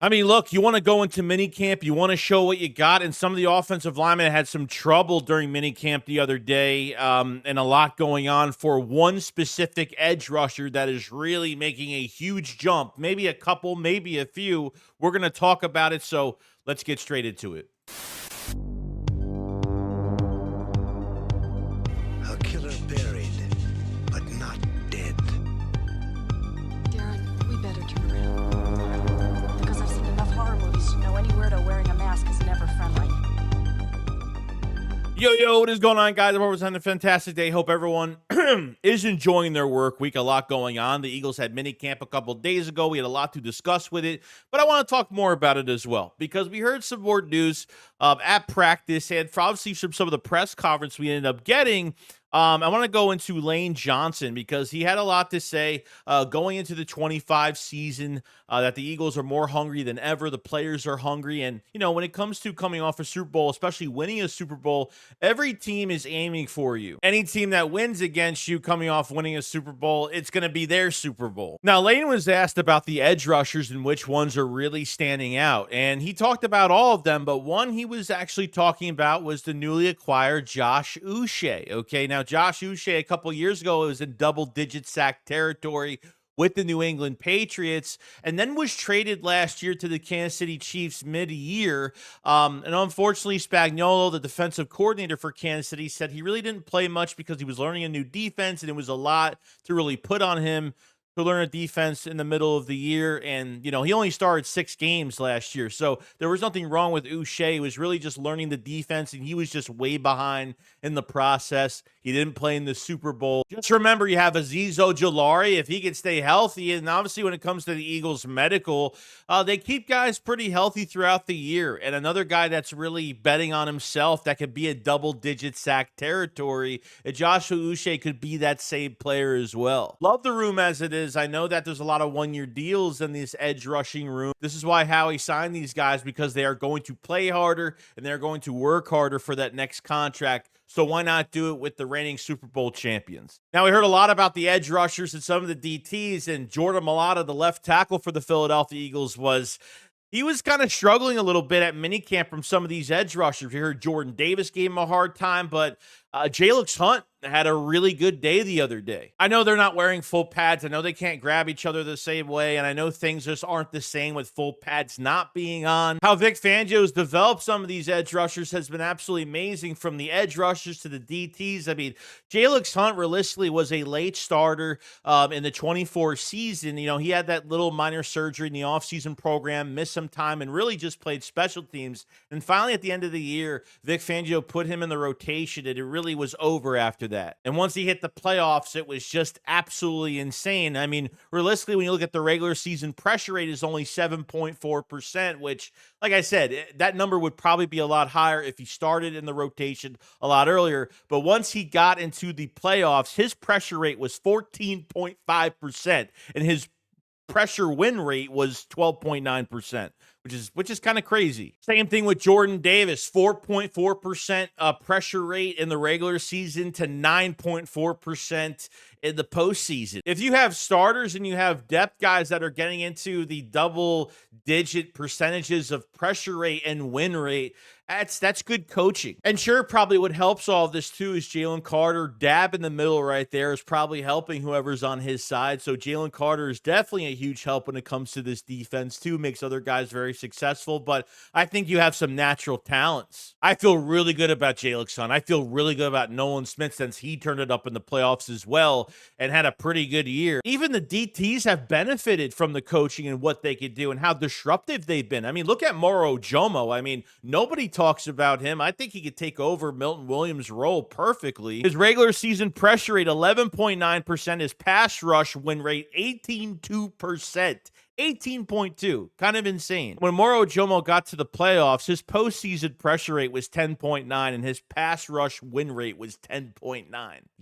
I mean, look, you want to go into minicamp, you want to show what you got, and some of the offensive linemen had some trouble during minicamp the other day, and a lot going on for one specific edge rusher that is really making a huge jump. Maybe a couple, maybe a few. We're going to talk about it, so let's get straight into it. A killer buried, but not dead. Darren, we better turn around. Because I've seen enough horror movies to know any weirdo wearing a mask is never friendly. Yo, what is going on, guys? I hope everyone's having a fantastic day. Hope everyone is enjoying their work week. A lot going on. The Eagles had minicamp a couple days ago. We had a lot to discuss with it, but I want to talk more about it as well because we heard some more news at practice and obviously from some of the press conference we ended up getting. I want to go into Lane Johnson because he had a lot to say going into the 25 season that the Eagles are more hungry than ever. The players are hungry. And, you know, when it comes to coming off a Super Bowl, especially winning a Super Bowl, every team is aiming for you. Any team that wins against you coming off winning a Super Bowl, it's going to be their Super Bowl. Now, Lane was asked about the edge rushers and which ones are really standing out. And he talked about all of them, but one he was actually talking about was the newly acquired Josh Uche. Okay, now Josh Uche a couple years ago was in double-digit sack territory with the New England Patriots, and then was traded last year to the Kansas City Chiefs mid-year. And unfortunately, Spagnuolo, the defensive coordinator for Kansas City, said he really didn't play much because he was learning a new defense, and it was a lot to really put on him to learn a defense in the middle of the year. And, you know, he only started 6 games last year. So there was nothing wrong with Uche. He was really just learning the defense, and he was just way behind in the process. He didn't play in the Super Bowl. Just remember, you have Azeez Ojulari. If he can stay healthy, and obviously when it comes to the Eagles medical, they keep guys pretty healthy throughout the year. And another guy that's really betting on himself that could be a double-digit sack territory, Joshua Uche could be that same player as well. Love the room as it is. I know that there's a lot of one-year deals in this edge rushing room. This is why Howie signed these guys, because they are going to play harder and they're going to work harder for that next contract. So why not do it with the reigning Super Bowl champions? Now, we heard a lot about the edge rushers and some of the DTs, and Jordan Mailata, the left tackle for the Philadelphia Eagles, he was kind of struggling a little bit at minicamp from some of these edge rushers. We heard Jordan Davis gave him a hard time, but Jalix Hunt had a really good day the other day. I know they're not wearing full pads. I know they can't grab each other the same way, and I know things just aren't the same with full pads not being on. How Vic Fangio's developed some of these edge rushers has been absolutely amazing, from the edge rushers to the DTs. I mean, Jalix Hunt realistically was a late starter in the 24 season. You know, he had that little minor surgery in the offseason program, missed some time, and really just played special teams. And finally, at the end of the year, Vic Fangio put him in the rotation, and it really was over after that. And once he hit the playoffs, it was just absolutely insane. I mean, realistically, when you look at the regular season, pressure rate is only 7.4%, which, like I said, that number would probably be a lot higher if he started in the rotation a lot earlier. But once he got into the playoffs, his pressure rate was 14.5%, and his pressure win rate was 12.9%. Which is kind of crazy. Same thing with Jordan Davis, 4.4% pressure rate in the regular season to 9.4% in the postseason. If you have starters and you have depth guys that are getting into the double-digit percentages of pressure rate and win rate, that's good coaching. And sure, probably what helps all of this too is Jalen Carter. Dab in the middle right there is probably helping whoever's on his side. So Jalen Carter is definitely a huge help when it comes to this defense too. Makes other guys very successful, but I think you have some natural talents. I feel really good about Jalix Hunt. I feel really good about Nolan Smith since he turned it up in the playoffs as well and had a pretty good year. Even the DTs have benefited from the coaching and what they could do and how disruptive they've been. I mean, look at Moro Ojomo. I mean, nobody talks about him. I think he could take over Milton Williams' role perfectly. His regular season pressure rate, 11.9%. His pass rush win rate, 18.2%. 18.2, kind of insane. When Moro Ojomo got to the playoffs, his postseason pressure rate was 10.9 and his pass rush win rate was 10.9.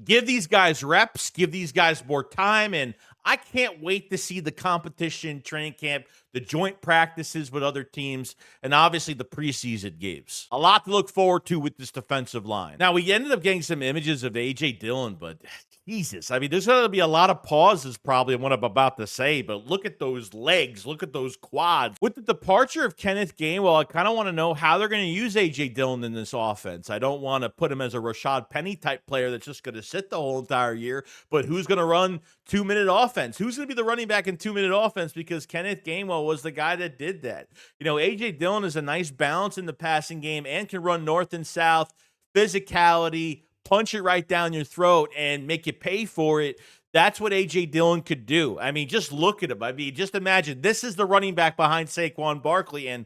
Give these guys reps, give these guys more time, and I can't wait to see the competition training camp, the joint practices with other teams, and obviously the preseason games. A lot to look forward to with this defensive line. Now, we ended up getting some images of A.J. Dillon, but Jesus, I mean, there's going to be a lot of pauses probably in what I'm about to say, but look at those legs, look at those quads. With the departure of Kenneth Gainwell, I kind of want to know how they're going to use A.J. Dillon in this offense. I don't want to put him as a Rashad Penny type player that's just going to sit the whole entire year, but who's going to run 2-minute offense? Who's going to be the running back in 2-minute offense? Because Kenneth Gainwell was the guy that did that. You know, A.J. Dillon is a nice balance in the passing game and can run north and south, physicality, punch it right down your throat and make you pay for it. That's what A.J. Dillon could do. I mean, just look at him. I mean, just imagine this is the running back behind Saquon Barkley, and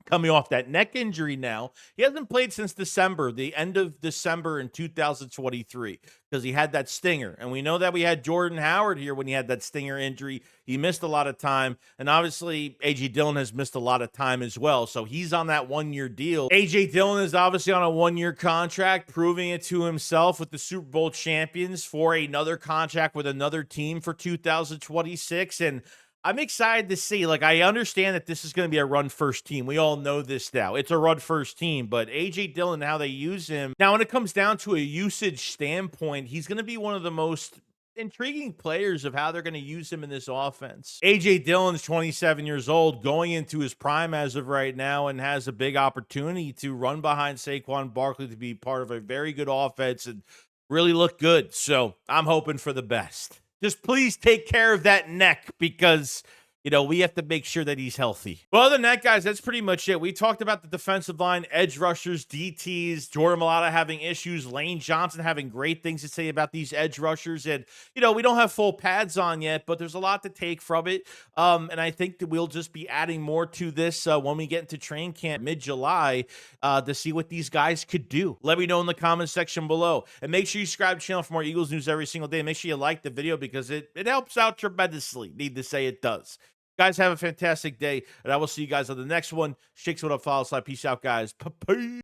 coming off that neck injury now. He hasn't played since December, the end of December in 2023, because he had that stinger. And we know that we had Jordan Howard here when he had that stinger injury. He missed a lot of time. And obviously, A.J. Dillon has missed a lot of time as well. So he's on that one-year deal. A.J. Dillon is obviously on a one-year contract, proving it to himself with the Super Bowl champions for another contract with another team for 2026. And I'm excited to see. Like, I understand that this is going to be a run-first team. We all know this now. It's a run-first team, but A.J. Dillon, how they use him. Now, when it comes down to a usage standpoint, he's going to be one of the most intriguing players of how they're going to use him in this offense. A.J. Dillon's 27 years old, going into his prime as of right now, and has a big opportunity to run behind Saquon Barkley to be part of a very good offense and really look good. So I'm hoping for the best. Just please take care of that neck because, you know, we have to make sure that he's healthy. Well, other than that, guys, that's pretty much it. We talked about the defensive line, edge rushers, DTs, Jordan Mailata having issues, Lane Johnson having great things to say about these edge rushers. And, you know, we don't have full pads on yet, but there's a lot to take from it. And I think that we'll just be adding more to this when we get into training camp mid-July to see what these guys could do. Let me know in the comments section below. And make sure you subscribe to the channel for more Eagles news every single day. Make sure you like the video because it helps out tremendously. Need to say it does. Guys, have a fantastic day, and I will see you guys on the next one. Shakes what up, follow, slide. Peace out, guys. Peace.